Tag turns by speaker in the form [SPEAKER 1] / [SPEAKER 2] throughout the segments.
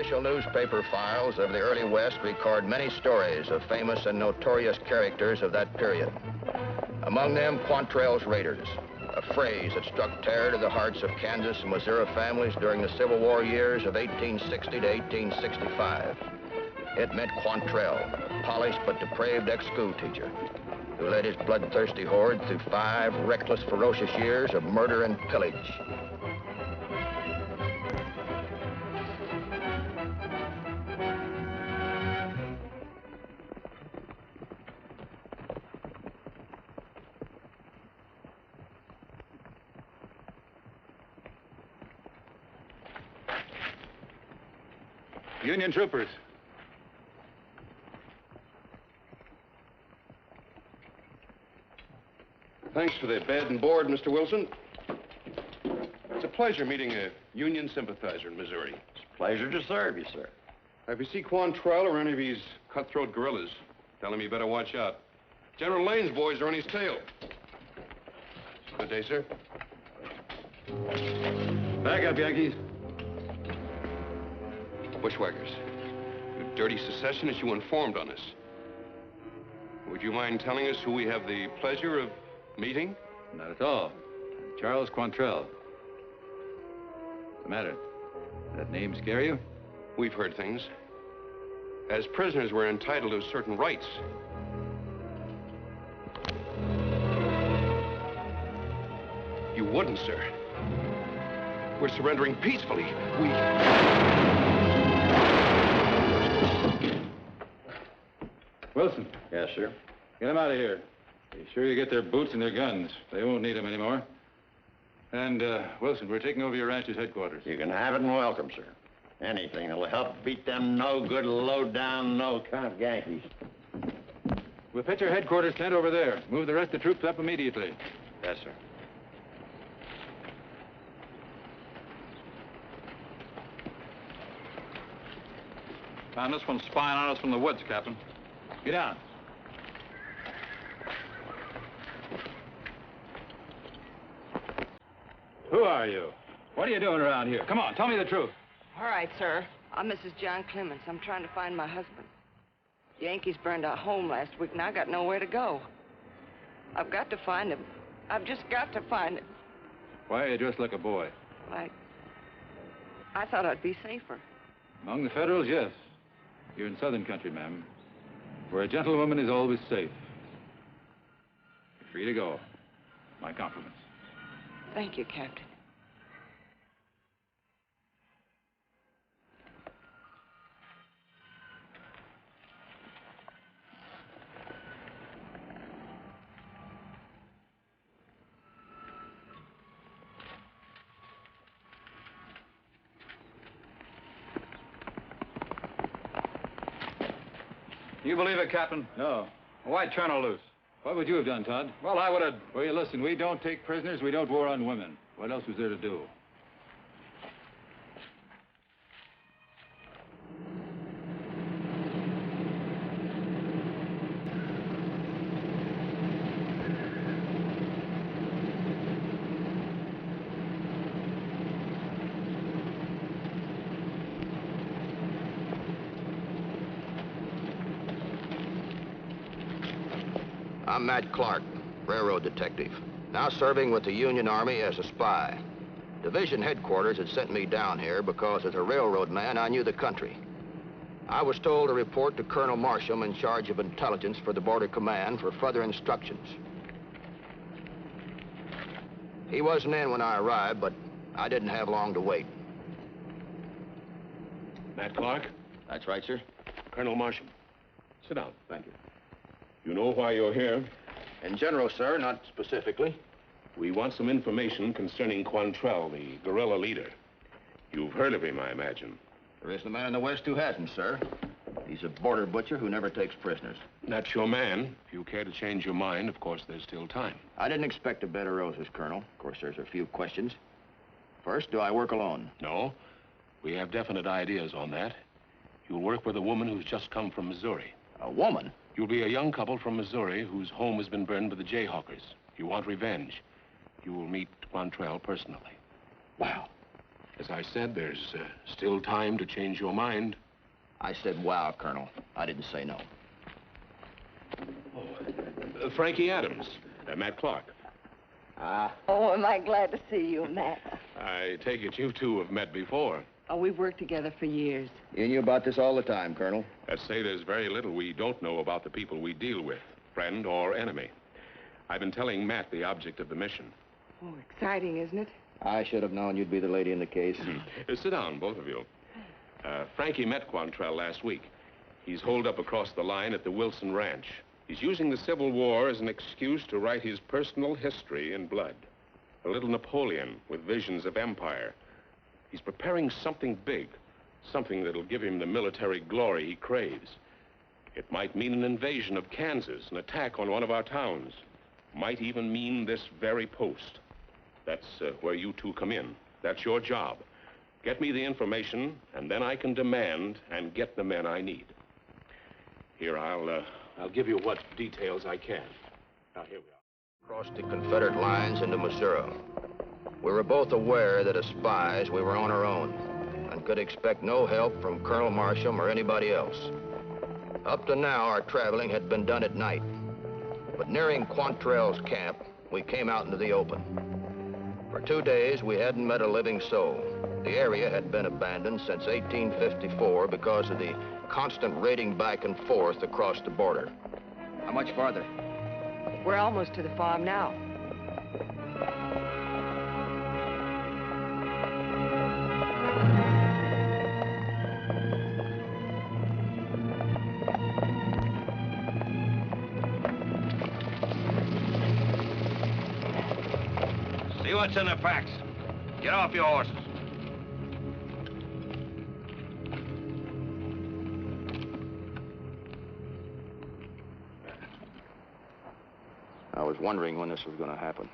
[SPEAKER 1] Official newspaper files of the early West record many stories of famous and notorious characters of that period. Among them, Quantrill's Raiders, a phrase that struck terror to the hearts of Kansas and Missouri families during the Civil War years of 1860 to 1865. It meant Quantrill, a polished but depraved ex-school teacher who led his bloodthirsty horde through 5 reckless, ferocious years of murder and pillage.
[SPEAKER 2] Union troopers.
[SPEAKER 3] Thanks for the bed and board, Mr. Wilson. It's a pleasure meeting a Union sympathizer in Missouri.
[SPEAKER 4] It's a pleasure to serve you, sir.
[SPEAKER 3] If you see Quantrill or any of these cutthroat guerrillas, tell him you better watch out. General Lane's boys are on his tail. Good day, sir.
[SPEAKER 2] Back up, Yankees.
[SPEAKER 3] Bushwhackers, you dirty secessionists, you informed on us. Would you mind telling us who we have the pleasure of meeting?
[SPEAKER 2] Not at all. I'm Charles Quantrill. What's the matter? Does that name scare you?
[SPEAKER 3] We've heard things. As prisoners, we're entitled to certain rights. You wouldn't, sir. We're surrendering peacefully.
[SPEAKER 2] Wilson.
[SPEAKER 4] Yes, sir.
[SPEAKER 2] Get them out of here. Be sure you get their boots and their guns. They won't need them anymore. And, Wilson, we're taking over your ranch's headquarters.
[SPEAKER 4] You can have it and welcome, sir. Anything that'll help beat them no-good, low-down, no-count Yankees.
[SPEAKER 2] We'll pitch our headquarters tent over there. Move the rest of the troops up immediately.
[SPEAKER 4] Yes, sir.
[SPEAKER 2] Found this one spying on us from the woods, Captain. Get down. Who are you? What are you doing around here? Come on, tell me the truth.
[SPEAKER 5] All right, sir. I'm Mrs. John Clements. I'm trying to find my husband. The Yankees burned our home last week, and I got nowhere to go. I've got to find him. I've just got to find him.
[SPEAKER 2] Why are you dressed like a boy?
[SPEAKER 5] I thought I'd be safer.
[SPEAKER 2] Among the Federals, yes. You're in Southern country, ma'am, where a gentlewoman is always safe. You're free to go. My compliments.
[SPEAKER 5] Thank you, Captain.
[SPEAKER 2] You believe it, Captain? No. Why'd Colonel loose? What would you have done, Todd? Well, I would have... Well, you listen, we don't take prisoners, we don't war on women. What else was there to do?
[SPEAKER 1] I'm Matt Clark, railroad detective, now serving with the Union Army as a spy. Division headquarters had sent me down here because as a railroad man, I knew the country. I was told to report to Colonel Marsham in charge of intelligence for the Border Command for further instructions. He wasn't in when I arrived, but I didn't have long to wait.
[SPEAKER 3] Matt Clark?
[SPEAKER 1] That's right, sir.
[SPEAKER 3] Colonel Marsham. Sit down.
[SPEAKER 1] Thank you.
[SPEAKER 3] You know why you're here?
[SPEAKER 1] In general, sir, not specifically.
[SPEAKER 3] We want some information concerning Quantrill, the guerrilla leader. You've heard of him, I imagine.
[SPEAKER 1] There isn't a man in the West who hasn't, sir. He's a border butcher who never takes prisoners.
[SPEAKER 3] That's your man. If you care to change your mind, of course, there's still time.
[SPEAKER 1] I didn't expect a bed of roses, Colonel. Of course, there's a few questions. First, do I work alone?
[SPEAKER 3] No. We have definite ideas on that. You'll work with a woman who's just come from Missouri.
[SPEAKER 1] A woman?
[SPEAKER 3] You'll be a young couple from Missouri whose home has been burned by the Jayhawkers. You want revenge. You will meet Quantrill personally.
[SPEAKER 1] Wow.
[SPEAKER 6] As I said, there's still time to change your mind.
[SPEAKER 1] I said wow, Colonel. I didn't say no.
[SPEAKER 6] Frankie Adams, Matt Clark.
[SPEAKER 5] Oh, am I glad to see you, Matt.
[SPEAKER 6] I take it you two have met before.
[SPEAKER 5] Oh, we've worked together for years.
[SPEAKER 1] You knew about this all the time, Colonel.
[SPEAKER 6] Let's say there's very little we don't know about the people we deal with, friend or enemy. I've been telling Matt the object of the mission.
[SPEAKER 5] Oh, exciting, isn't it?
[SPEAKER 1] I should have known you'd be the lady in the case.
[SPEAKER 6] Sit down, both of you. Frankie met Quantrill last week. He's holed up across the line at the Wilson Ranch. He's using the Civil War as an excuse to write his personal history in blood. A little Napoleon with visions of empire. He's preparing something big, something that'll give him the military glory he craves. It might mean an invasion of Kansas, an attack on one of our towns. Might even mean this very post. That's where you two come in. That's your job. Get me the information, and then I can demand and get the men I need. Here, I'll give you what details I can. Now, here we are.
[SPEAKER 1] Crossed the Confederate lines into Missouri. We were both aware that as spies, we were on our own and could expect no help from Colonel Marsham or anybody else. Up to now, our traveling had been done at night. But nearing Quantrill's camp, we came out into the open. For 2 days, we hadn't met a living soul. The area had been abandoned since 1854 because of the constant raiding back and forth across the border.
[SPEAKER 7] How much farther?
[SPEAKER 5] We're almost to the farm now.
[SPEAKER 8] See what's in the packs. Get off your horses.
[SPEAKER 1] I was wondering when this was going to happen.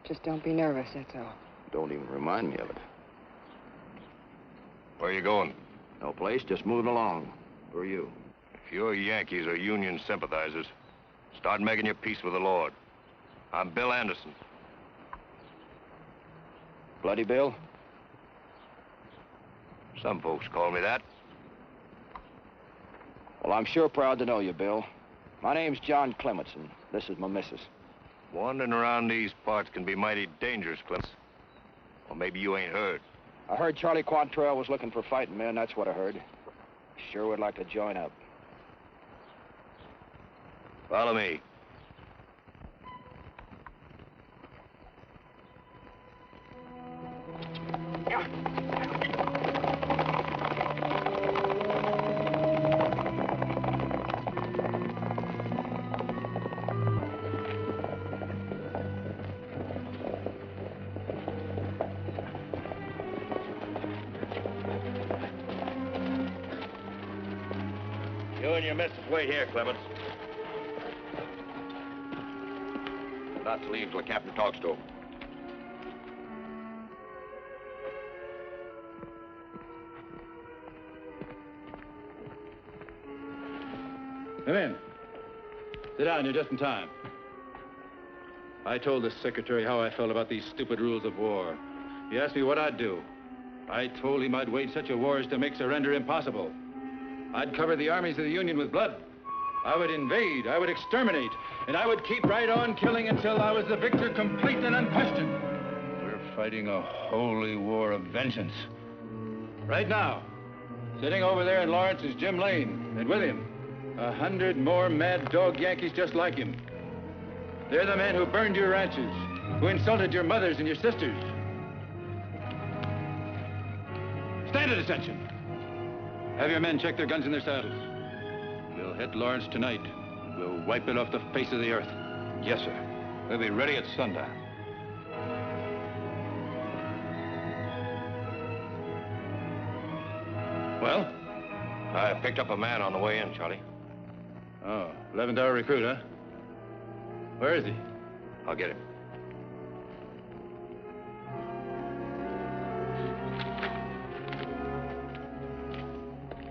[SPEAKER 5] Just don't be nervous, that's all.
[SPEAKER 1] Don't even remind me of it.
[SPEAKER 3] Where are you going?
[SPEAKER 1] No place, just moving along. Who are you?
[SPEAKER 3] If you're Yankees or Union sympathizers, start making your peace with the Lord. I'm Bill Anderson.
[SPEAKER 1] Bloody Bill?
[SPEAKER 3] Some folks call me that.
[SPEAKER 1] Well, I'm sure proud to know you, Bill. My name's John Clementson. This is my missus.
[SPEAKER 3] Wandering around these parts can be mighty dangerous, Clemens. Or maybe you ain't heard.
[SPEAKER 1] I heard Charlie Quantrill was looking for fighting men. That's what I heard. Sure would like to join up.
[SPEAKER 3] Follow me. You and your missus wait here, Clemens. Not to leave till the captain talks to him.
[SPEAKER 2] Come in. Sit down, you're just in time. I told the secretary how I felt about these stupid rules of war. He asked me what I'd do. I told him I'd wage such a war as to make surrender impossible. I'd cover the armies of the Union with blood. I would invade, I would exterminate, and I would keep right on killing until I was the victor, complete and unquestioned. We're fighting a holy war of vengeance. Right now, sitting over there in Lawrence is Jim Lane, and with him, 100 more mad dog Yankees just like him. They're the men who burned your ranches, who insulted your mothers and your sisters. Stand at attention. Have your men check their guns in their saddles. We'll hit Lawrence tonight. We'll wipe it off the face of the earth.
[SPEAKER 3] Yes, sir. We'll be ready at sundown.
[SPEAKER 2] Well?
[SPEAKER 3] I picked up a man on the way in, Charlie.
[SPEAKER 2] Oh, 11th hour recruit, huh? Where is he?
[SPEAKER 3] I'll get him.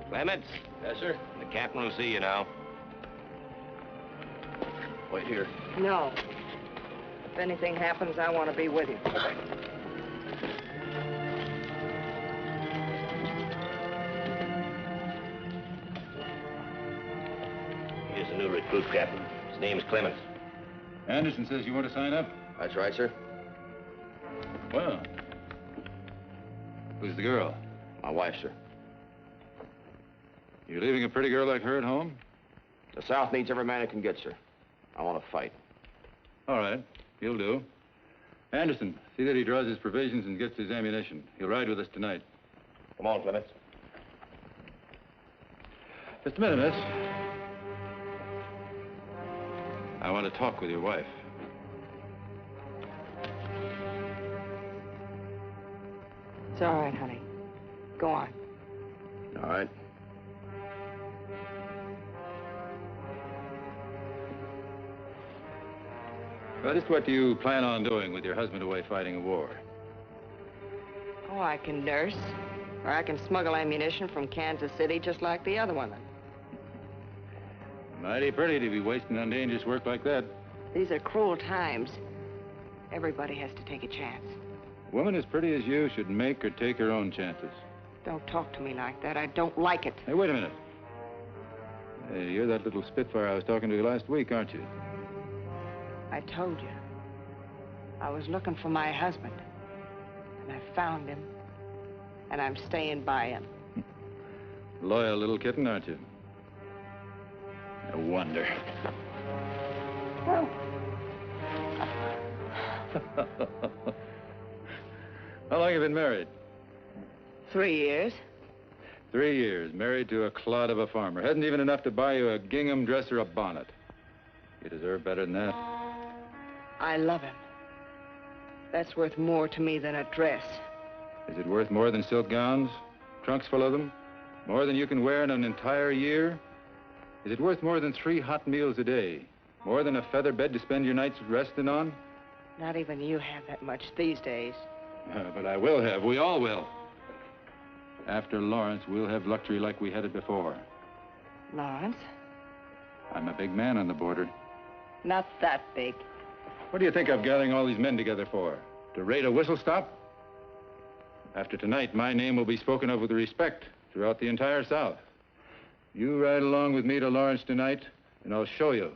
[SPEAKER 3] Clements?
[SPEAKER 1] Yes, sir?
[SPEAKER 3] The captain will see you now.
[SPEAKER 1] Wait here.
[SPEAKER 5] No. If anything happens, I want to be with you.
[SPEAKER 8] Truth, Captain. His name's Clemens.
[SPEAKER 2] Anderson says you want to sign up?
[SPEAKER 1] That's right, sir.
[SPEAKER 2] Well, who's the girl?
[SPEAKER 1] My wife, sir.
[SPEAKER 2] You leaving a pretty girl like her at home?
[SPEAKER 1] The South needs every man it can get, sir. I want to fight.
[SPEAKER 2] All right, he'll do. Anderson, see that he draws his provisions and gets his ammunition. He'll ride with us tonight.
[SPEAKER 8] Come on, Clemens.
[SPEAKER 2] Just a minute, miss. I want to talk with your wife.
[SPEAKER 5] It's all right, honey. Go on.
[SPEAKER 1] All right.
[SPEAKER 2] Well, just what do you plan on doing with your husband away fighting a war?
[SPEAKER 5] Oh, I can nurse. Or I can smuggle ammunition from Kansas City just like the other women.
[SPEAKER 2] Mighty pretty to be wasting on dangerous work like that.
[SPEAKER 5] These are cruel times. Everybody has to take a chance.
[SPEAKER 2] A woman as pretty as you should make or take her own chances.
[SPEAKER 5] Don't talk to me like that. I don't like it.
[SPEAKER 2] Hey, wait a minute. Hey, you're that little Spitfire I was talking to last week, aren't you?
[SPEAKER 5] I told you. I was looking for my husband. And I found him. And I'm staying by him.
[SPEAKER 2] Loyal little kitten, aren't you? No wonder. How long have you been married?
[SPEAKER 5] 3 years.
[SPEAKER 2] 3 years, married to a clod of a farmer. Hasn't even enough to buy you a gingham dress or a bonnet. You deserve better than that.
[SPEAKER 5] I love him. That's worth more to me than a dress.
[SPEAKER 2] Is it worth more than silk gowns? Trunks full of them? More than you can wear in an entire year? Is it worth more than 3 hot meals a day? More than a feather bed to spend your nights resting on?
[SPEAKER 5] Not even you have that much these days.
[SPEAKER 2] But I will have. We all will. After Lawrence, we'll have luxury like we had it before.
[SPEAKER 5] Lawrence?
[SPEAKER 2] I'm a big man on the border.
[SPEAKER 5] Not that big.
[SPEAKER 2] What do you think I'm gathering all these men together for? To raid a whistle stop? After tonight, my name will be spoken of with respect throughout the entire South. You ride along with me to Lawrence tonight, and I'll show you.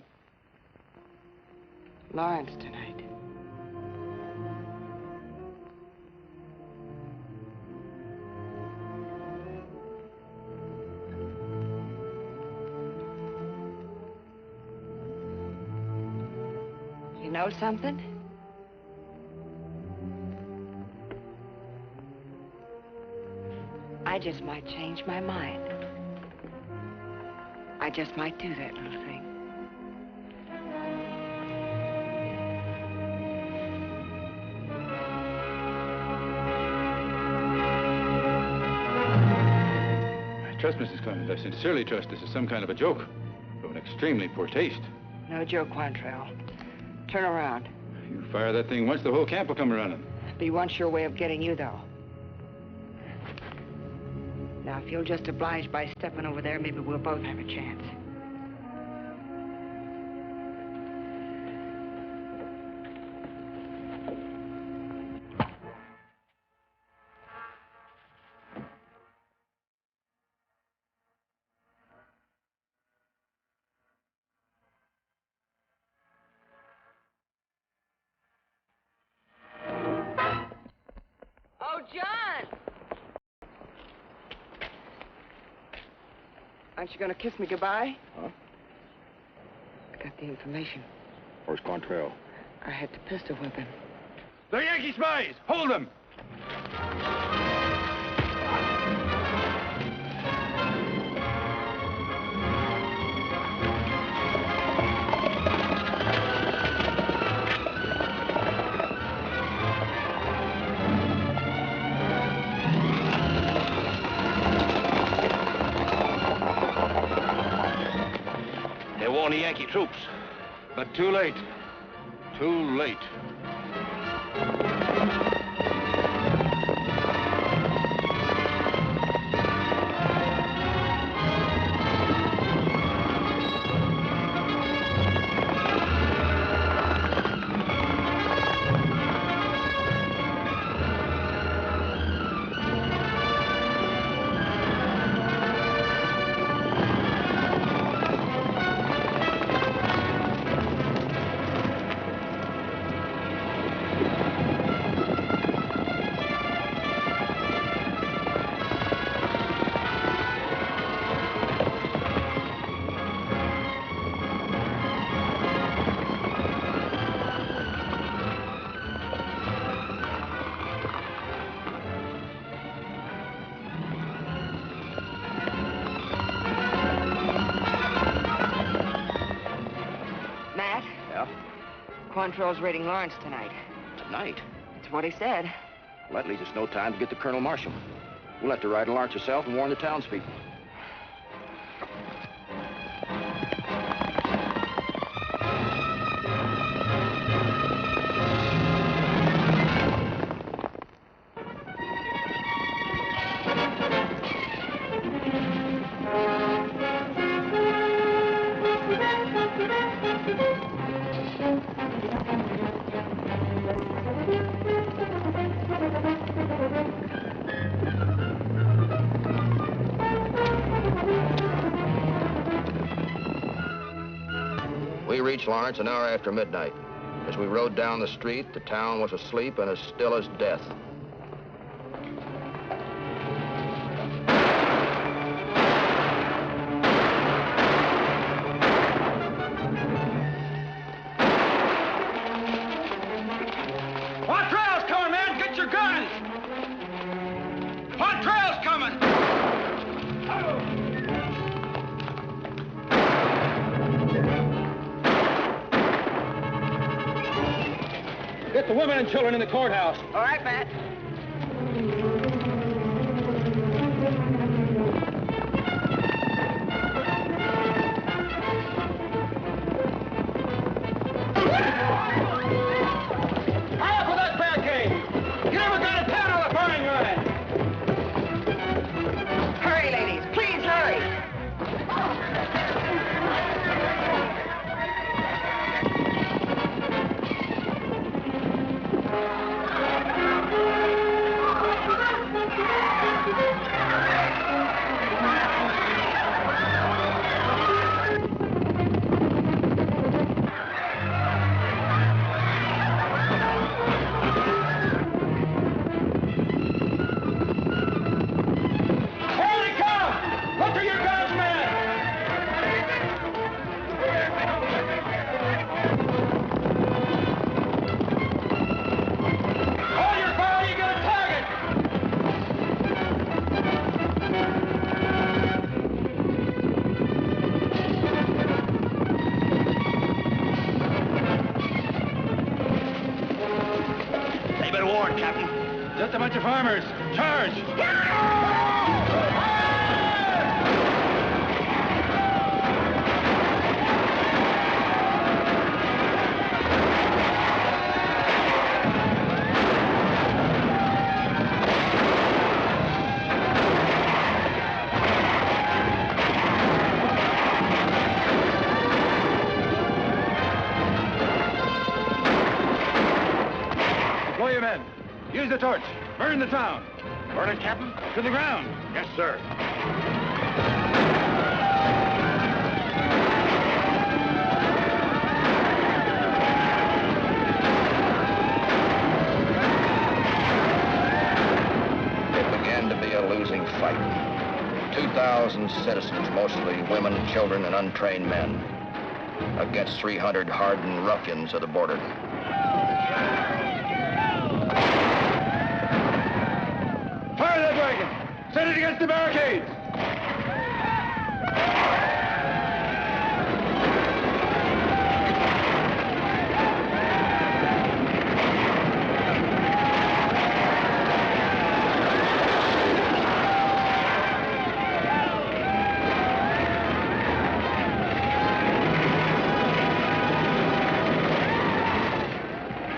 [SPEAKER 5] Lawrence tonight. You know something? I just might change my mind. I just might do that little thing.
[SPEAKER 2] I trust Mrs. Clemens. I sincerely trust this is some kind of a joke of an extremely poor taste.
[SPEAKER 5] No joke, Quantrill. Turn around.
[SPEAKER 2] You fire that thing once, the whole camp will come running.
[SPEAKER 5] Be one sure way of getting you, though. Now, if you'll just oblige by stepping over there, maybe we'll both have a chance. Oh, John! Aren't you going to kiss me goodbye?
[SPEAKER 1] Huh?
[SPEAKER 5] I got the information.
[SPEAKER 1] Where's Quantrill?
[SPEAKER 5] I had to pistol whip him.
[SPEAKER 2] They're Yankee spies! Hold them!
[SPEAKER 8] They warned the Yankee troops.
[SPEAKER 2] But too late. Too late.
[SPEAKER 5] Matt?
[SPEAKER 1] Yeah?
[SPEAKER 5] Quantrill's raiding Lawrence tonight.
[SPEAKER 1] Tonight?
[SPEAKER 5] That's what he said.
[SPEAKER 1] Well, that leaves us no time to get to Colonel Marsham. We'll have to ride to Lawrence herself and warn the townspeople. We reached Lawrence an hour after midnight. As we rode down the street, the town was asleep and as still as death.
[SPEAKER 8] Quantrill's coming, man! Get your guns! Quantrill's coming!
[SPEAKER 2] Get the women and children in the courthouse.
[SPEAKER 5] All right, Matt.
[SPEAKER 2] Hurry up with that barricade! You never got a town on the firing line!
[SPEAKER 5] Hurry, ladies. Please hurry.
[SPEAKER 2] Just a bunch of farmers. Charge! Deploy your men. Use the torch. Burn the town.
[SPEAKER 8] Burn it, Captain?
[SPEAKER 2] To the ground.
[SPEAKER 8] Yes, sir.
[SPEAKER 1] It began to be a losing fight. 2,000 citizens, mostly women, children, and untrained men, against 300 hardened ruffians of the border.
[SPEAKER 2] Fire that wagon! Send it against the barricades!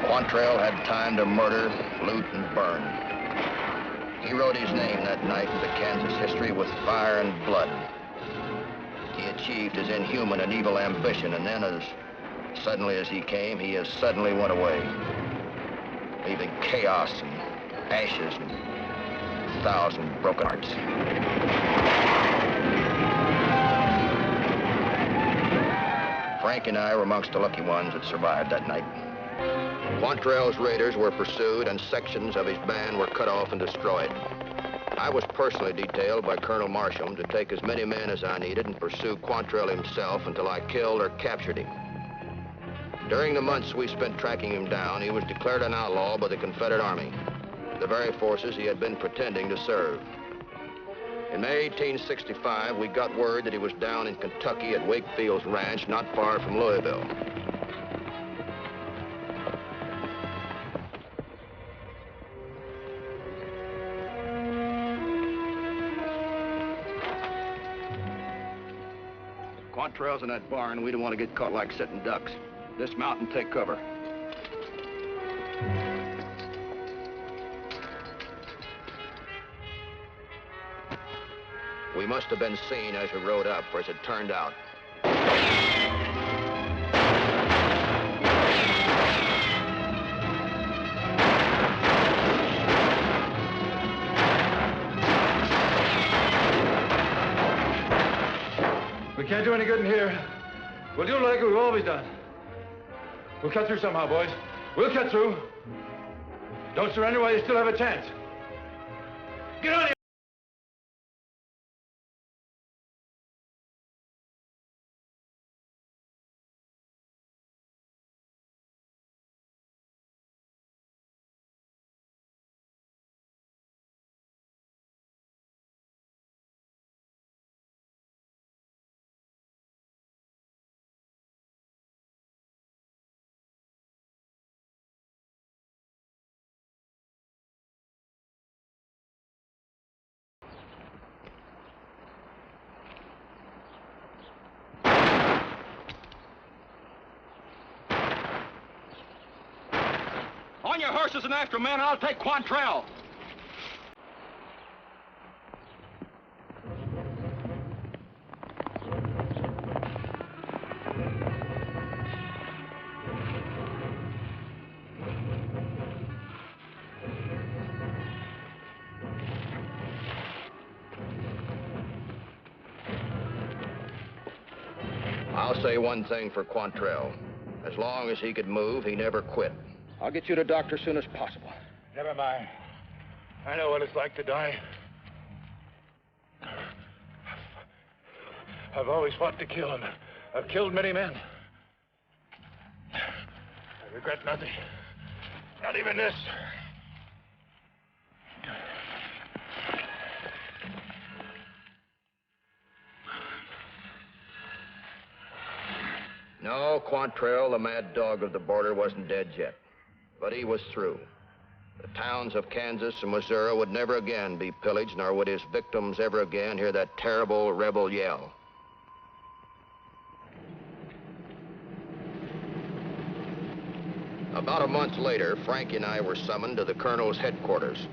[SPEAKER 1] Quantrill had time to murder, loot, and burn. He wrote his name that night into Kansas history with fire and blood. He achieved his inhuman and evil ambition, and then as suddenly as he came, he as suddenly went away, leaving chaos and ashes and 1,000 broken hearts. Frank and I were amongst the lucky ones that survived that night. Quantrill's raiders were pursued and sections of his band were cut off and destroyed. I was personally detailed by Colonel Marsham to take as many men as I needed and pursue Quantrill himself until I killed or captured him. During the months we spent tracking him down, he was declared an outlaw by the Confederate Army, the very forces he had been pretending to serve. In May 1865, we got word that he was down in Kentucky at Wakefield's ranch, not far from Louisville. Quantrill's in that barn. We don't want to get caught like sitting ducks. Dismount and take cover. We must have been seen as we rode up, for as it turned out.
[SPEAKER 2] We can't do any good in here. We'll do like we've always done. We'll cut through somehow, boys. We'll cut through. Don't surrender while you still have a chance. Get on here!
[SPEAKER 8] On your horses and after men, I'll take Quantrill.
[SPEAKER 1] I'll say one thing for Quantrill. As long as he could move, he never quit. I'll get you to doctor as soon as possible.
[SPEAKER 2] Never mind. I know what it's like to die. I've always fought to kill, and I've killed many men. I regret nothing. Not even this.
[SPEAKER 1] No, Quantrill, the mad dog of the border, wasn't dead yet. But he was through. The towns of Kansas and Missouri would never again be pillaged, nor would his victims ever again hear that terrible rebel yell. About a month later, Frankie and I were summoned to the Colonel's headquarters.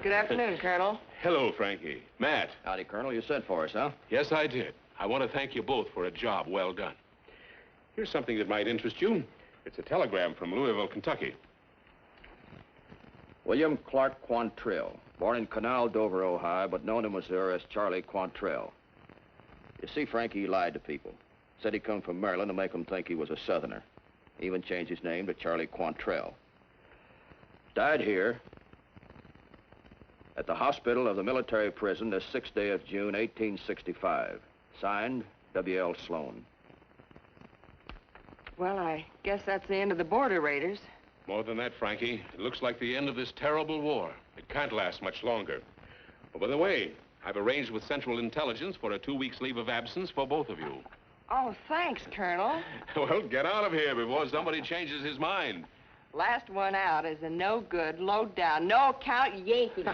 [SPEAKER 5] Good afternoon, Colonel.
[SPEAKER 6] Hello, Frankie. Matt.
[SPEAKER 1] Howdy, Colonel. You sent for us, huh?
[SPEAKER 6] Yes, I did. I want to thank you both for a job well done. Here's something that might interest you. It's a telegram from Louisville, Kentucky.
[SPEAKER 1] William Clark Quantrill, born in Canal, Dover, Ohio, but known in Missouri as Charlie Quantrill. You see, Frankie, he lied to people. Said he come from Maryland to make them think he was a Southerner. He even changed his name to Charlie Quantrill. Died here at the hospital of the military prison this 6th day of June, 1865. Signed, W.L. Sloan.
[SPEAKER 5] Well, I guess that's the end of the border raiders.
[SPEAKER 6] More than that, Frankie, it looks like the end of this terrible war. It can't last much longer. Oh, by the way, I've arranged with Central Intelligence for a 2-week leave of absence for both of you.
[SPEAKER 5] Oh, thanks, Colonel.
[SPEAKER 6] Well, get out of here before somebody changes his mind.
[SPEAKER 5] Last one out is a no-good, low-down, no-account Yankee.